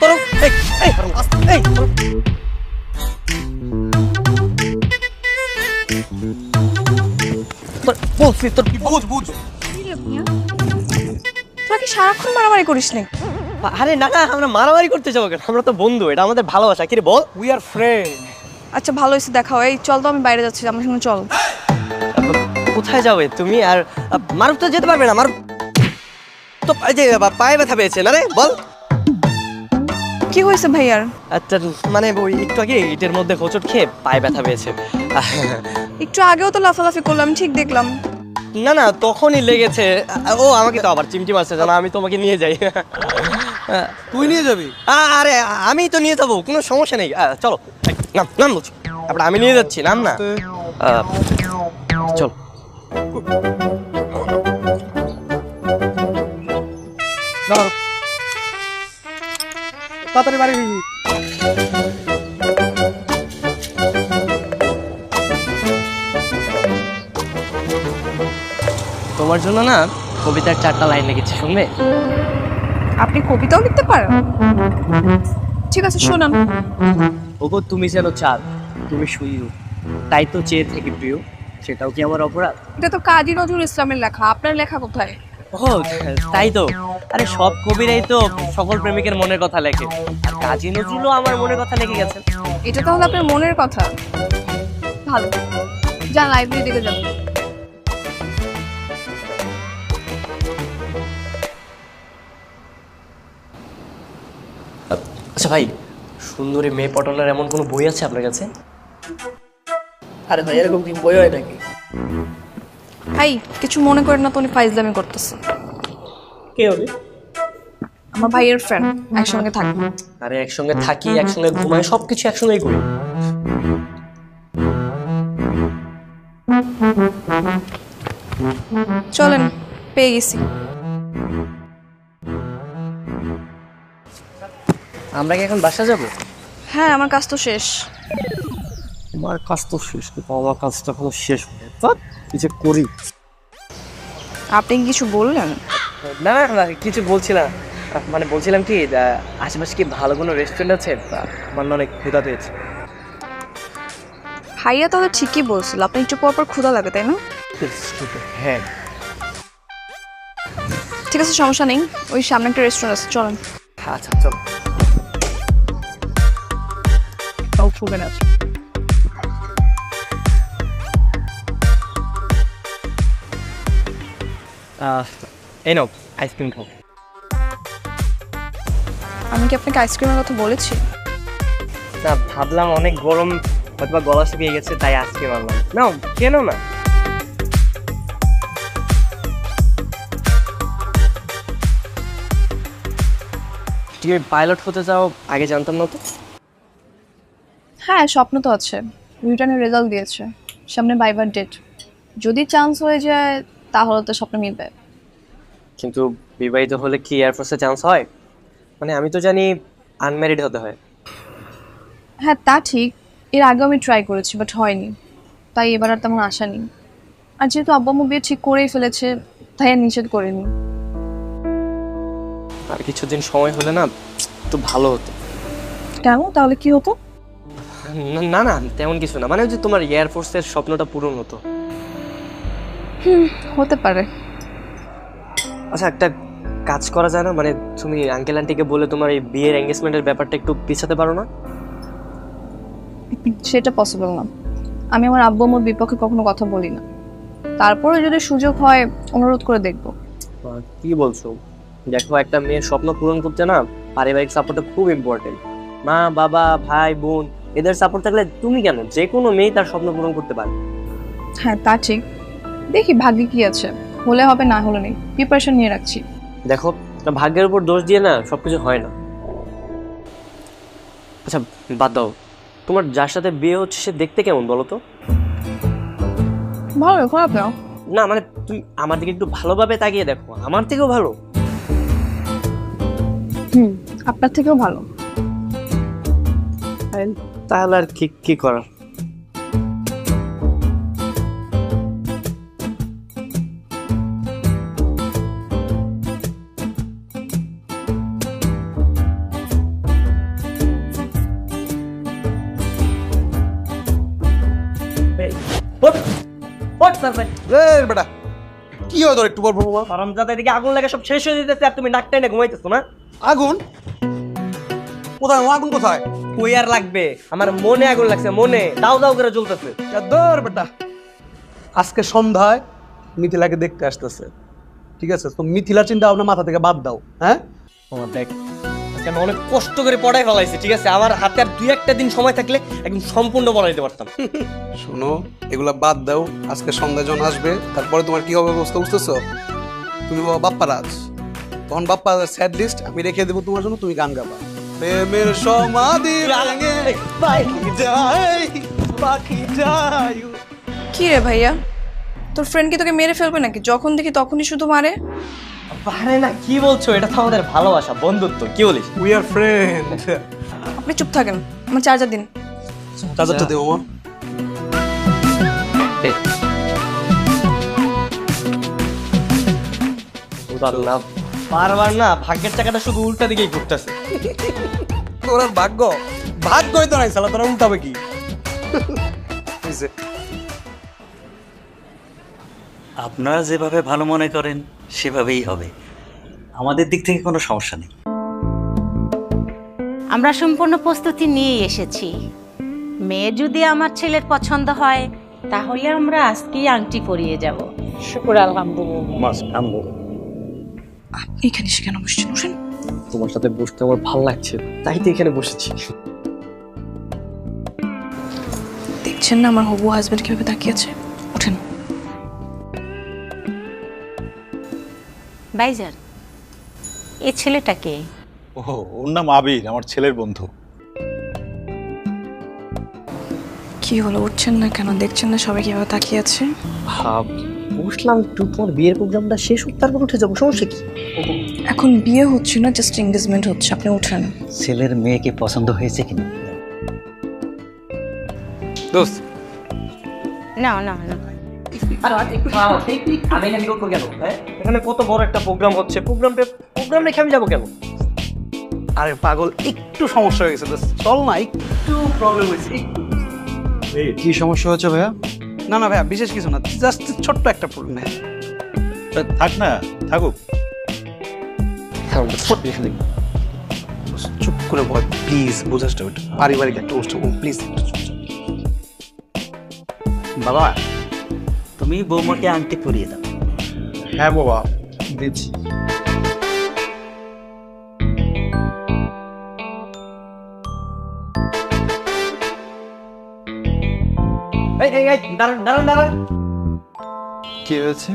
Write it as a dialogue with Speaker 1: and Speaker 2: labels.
Speaker 1: তোর এই এই এই বলছি তোর বুঝ বুঝ।
Speaker 2: তোরা কি সারাক্ষণ মারামারি করিস নি?
Speaker 1: আরে না না, আমরা মারামারি করতে যাবো কেন? আমরা তো বন্ধু, এটা আমাদের ভালোবাসা। কি রে বল?
Speaker 3: We are friend.
Speaker 2: আচ্ছা ভালো হয়েছে, দেখাও। এই চল তো, আমি বাইরে যাচ্ছি, আমার সঙ্গে চল।
Speaker 1: কোথায় যাবে তুমি? আর মারুফ তো যেতে পারবে না, মারুফ তো এই যে পায়ে ব্যথা পেয়েছে না রে, বল।
Speaker 2: কি হয়েছে ভাইয়ার?
Speaker 1: আচ্ছা মানে ওই একটু আগে ইটের মধ্যে হোঁচট খেয়ে পায়ে ব্যথা পেয়েছে।
Speaker 2: একটু আগেও তো লাফালাফি করলাম, ঠিক দেখলাম।
Speaker 1: না না, তখনই লেগেছে। ও আমাকে তো আবার চিমটি মারছে, জানো? আমি তোমাকে নিয়ে যাই।
Speaker 3: তুই নিয়ে যাবি?
Speaker 1: আরে আমি তো নিয়ে যাবো, কোনো সমস্যা নেই। চলো নাম নাম বলছি, তারপরে আমি নিয়ে যাচ্ছি, নাম না। চল।
Speaker 3: তাড়াতাড়ি বাড়ি ফিরবি।
Speaker 1: তোমার জন্য না কবিতার 4টা লাইন লিখেছি, শুনবে?
Speaker 2: আপনি কবিতাও লিখতে পারেন? ঠিক আছে, শোনান।
Speaker 1: ওগো তুমি যেন চাঁদ, তুমি সূর্য, তাই তো চেয়ে থেকে প্রিয়, সেটাও কি আমার অপরাধ?
Speaker 2: এটা তো কাজী নজরুল ইসলামের লেখা, আপনার লেখা কোথায়?
Speaker 1: ও তাই তো। আরে সব কবিরাই তো সকল প্রেমিকের মনের কথা লেখে, আর কাজী নজরুলও আমার মনের কথা লিখে গেছেন।
Speaker 2: এটা তাহলে আপনার মনের কথা? ভালো, যান লাইব্রেরি দিকে যান।
Speaker 1: আচ্ছা ভাই, সুন্দরী মেয়ে পটানোর এমন কোনো বই আছে আপনার কাছে?
Speaker 3: আরে ভাই, এরকম কি বই হয় নাকি?
Speaker 2: ভাই কিছু মনে করেন না তো, উনি ফাইজলামি করতেছে।
Speaker 3: কে হবে?
Speaker 2: আমার ভাইয়ের ফ্রেন্ড, একসঙ্গে থাকবো।
Speaker 1: আরে একসঙ্গে থাকি, একসঙ্গে ঘুমাই, সবকিছু একসঙ্গেই করি।
Speaker 2: চলেন, পেয়ে গেছি।
Speaker 1: আমরা কি এখন বাসা যাব?
Speaker 2: হ্যাঁ, আমার কাজ তো শেষ।
Speaker 1: আমার কাজ তো শেষ, কিন্তু আমার কাজটা এখনো শেষ হয়নি। কি যে করি।
Speaker 2: আপনি কি কিছু বললেন?
Speaker 1: না না না, কিছু বলছি না। মানে বলছিলাম কি, আশেপাশে কি ভালো কোনো রেস্টুরেন্ট আছে? আমার না অনেক ক্ষুধা পেয়েছে।
Speaker 2: ভাইয়া তাহলে ঠিকই বলছিল, আপনি একটু পর পর ক্ষুধা লাগে, তাই না?
Speaker 1: হ্যাঁ
Speaker 2: ঠিক আছে, সমস্যা নেই, ওই সামনে একটা রেস্টুরেন্ট আছে, চলেন।
Speaker 1: আচ্ছা চল।
Speaker 2: তাও ফুবে না।
Speaker 1: এই নাও আইসক্রিম খাও।
Speaker 2: আমি কি আপনাকে আইসক্রিমের কথা বলেছি?
Speaker 1: না, ভাবলাম অনেক গরম, হয়তো গলা শুকিয়ে গেছে, তাই আইসক্রিম আনলাম। নাও কেন না। তুমি পাইলট হতে চাও, আগে জানতাম না তো।
Speaker 2: হ্যাঁ, স্বপ্ন তো আছে। রিটার্নের রেজাল্ট দিয়েছে, সামনে ভাইবার ডেট। যদি চান্স হয়ে যায় তাহলে তো স্বপ্ন মিলবে।
Speaker 1: কিন্তু বিবাহিত হলে কি এয়ারফোর্সে চান্স হয়? মানে আমি তো জানি আনম্যারিড হতে হয়।
Speaker 2: হ্যাঁ তা ঠিক, এর আগেও আমি ট্রাই করেছি, বাট হয়নি, তাই এবার আর তেমন আশা নেই। আর যেহেতু আব্বু আম্মু বিয়ে ঠিক করেই ফেলেছে, তাই আর নিষেধ করিনি।
Speaker 1: আর কিছুদিন সময় হলে না একটু ভালো হতো।
Speaker 2: কেন, তাহলে কি হতো?
Speaker 1: না না, তেমন কিছু না, মানে ওই যে তোমার এয়ারফোর্সের স্বপ্নটা পূরণ হতো।
Speaker 2: হতে পারে।
Speaker 1: আচ্ছা একটা কাজ করা যায় না? মানে তুমি আঙ্কেল আন্টিকে বলে তোমার এই বিয়ের এঙ্গেজমেন্টের ব্যাপারটা একটু পিছাতে পারো না?
Speaker 2: সেটা পসিবল না। আমি আমার আব্বু আম্মুর বিপক্ষে কখনো কথা বলি না। তারপরে যদি সুযোগ হয় অনুরোধ করে দেখব।
Speaker 1: কি বলছো? দেখো, একটা মেয়ের স্বপ্ন পূরণ করতে না পারিবারিক সাপোর্টটা খুব ইম্পর্টেন্ট। মা বাবা ভাই বোন এদের সাপোর্ট থাকলে তুমি কেন, যে কোনো মেয়ে তার স্বপ্ন পূরণ করতে পারে।
Speaker 2: হ্যাঁ তা ঠিক, দেখি ভাগ্যে কি আছে, হলে হবে না হলে নেই, প্রিপারেশন নিয়ে রাখছি।
Speaker 1: দেখো, ভাগ্যের উপর দোষ দিয়ে না সবকিছু হয় না। আচ্ছা বাদ দাও, তোমার যার সাথে বিয়ে হচ্ছে সে দেখতে কেমন বলো তো?
Speaker 2: ভালো, খারাপ না।
Speaker 1: না মানে তুমি আমার দিকে একটু ভালোভাবে তাকিয়ে দেখো, আমার থেকেও ভালো।
Speaker 2: আপনার থেকেও ভালো।
Speaker 1: তাহলে আর কি কি করার। সারপ্রাইজ।
Speaker 4: এই বেটা কি হয় তোর একটু বল বাবা?
Speaker 1: হারামজাদা, এদিকে আগুন লাগে সব শেষ হয়ে যেতেছে আর তুমি নাক টাইনে ঘুমাইতেছো না?
Speaker 4: আগুন কোথায়? আগুন কোথায়?
Speaker 1: কই আর লাগবে, আমার মনে আগুন লাগছে, মনে দাও দাও করে জ্বলতেছে।
Speaker 4: ধর বেটা, আজকে সন্ধ্যায় মিথিলাকে দেখতে আসতেছে, ঠিক আছে? তো মিথিলার চিন্তা ভাবনা মাথা থেকে বাদ দাও। হ্যাঁ
Speaker 1: আমার দেখ, আজকে আমি অনেক কষ্ট করে পড়াই ফেলাইছি, ঠিক আছে? আমার হাতে আর 2-1 দিন সময় থাকলে একদম সম্পূর্ণ পড়াইতে পারতাম।
Speaker 4: শোনো, এগুলা বাদ দাও। আজকে সন্ধ্যা যখন আসবে তারপরে তোমার কি হবে অবস্থা বুঝতেছো? তুমি বাবা বাপ্পা রাজ, তখন বাপ্পা স্যাড লিস্ট আমি রেখে দেবো তোমার জন্য, তুমি গান গাবা। প্রেমের সমাধি ভাঙে পাখি যায়, পাখি যায়।
Speaker 2: কি রে ভাইয়া, তোর ফ্রেন্ড কি তোকে মেরে ফেলবে নাকি? যখন দেখি তখনই শুধু মারে।
Speaker 1: আরে না, কি বলছো? এটা তো আমাদের ভালোবাসা, বন্ধুত্ব, কি বলিস?
Speaker 4: We are friend.
Speaker 2: আপনি চুপ থাকেন, আমার চার্জার দিন।
Speaker 4: চার্জারটা দেবো আমার।
Speaker 1: আল্লাহ, বারবার না ভাগ্যের চাকাটা শুধু উল্টা দিকেই ঘুরতেছে।
Speaker 4: তোর আর ভাগ্য, ভাগ্যই তো নাই সালা, তোরা উল্টাবে কি?
Speaker 5: আপনারা যেভাবে ভালো মনে করেন সেভাবেই হবে, আমাদের দিক থেকে কোনো সমস্যা নেই।
Speaker 6: আমরা সম্পূর্ণ প্রস্তুতি নিয়েই এসেছি। মেয়ে যদি আমার ছেলের পছন্দ হয় তাহলে আমরা আজকেই আংটি পরিয়ে যাব। শুকুর আলহামদুলিল্লাহ।
Speaker 2: আপনি এখানে এসে কেন বসছেন? উঠেন।
Speaker 1: তোমার সাথে বসতে আমার ভালো লাগছে, তাই তো এখানে বসেছি।
Speaker 2: দেখছেন না আমার হবু হাজবেন্ড কিভাবে তাকিয়ে আছে? উঠেন।
Speaker 6: ভাইজান, এই ছেলেটাকে
Speaker 7: ও, ওর নাম আবির, আমার ছেলের বন্ধু।
Speaker 2: কি হলো, উঠছেন না কেন? দেখছেন না সবাই কিভাবে তাকিয়ে আছে?
Speaker 1: বুঝলাম একটু, তোমার বিয়ের প্রোগ্রামটা শেষ হোক তারপর উঠে যাবো, সমস্যা কি?
Speaker 2: এখন বিয়ে হচ্ছে না, জাস্ট এঙ্গেজমেন্ট হচ্ছে। আপনি উঠেন।
Speaker 5: ছেলের মেয়েকে পছন্দ হয়েছে কিনা?
Speaker 4: দোস্ত
Speaker 6: না না না,
Speaker 1: আমি এখানে করবো কেন? হ্যাঁ, এখানে কত বড় একটা প্রোগ্রাম হচ্ছে, প্রোগ্রাম রেখে আমি যাবো কেন?
Speaker 4: আরে পাগল, একটু সমস্যা হয়ে গেছে দোস্ত, চল না। একটু প্রবলেম হয়েছে, একটু।
Speaker 8: কি সমস্যা হচ্ছে ভাইয়া?
Speaker 4: না না ভাইয়া, বিশেষ কিছু না, জাস্ট ছোট্ট একটা প্রবলেম।
Speaker 7: থাক না, থাকুক।
Speaker 4: চুপ করে বল প্লিজ, বুঝাস না, ওটা পারিবারিক একটা অনুষ্ঠান, প্লিজ।
Speaker 5: বাবা, তুমি বৌমাকে আংটি পরিয়ে দাও।
Speaker 8: হ্যাঁ বাবা, দিচ্ছি।
Speaker 1: এই দাঁড়ান দাঁড়ান দাঁড়ান।
Speaker 8: কি হয়েছে?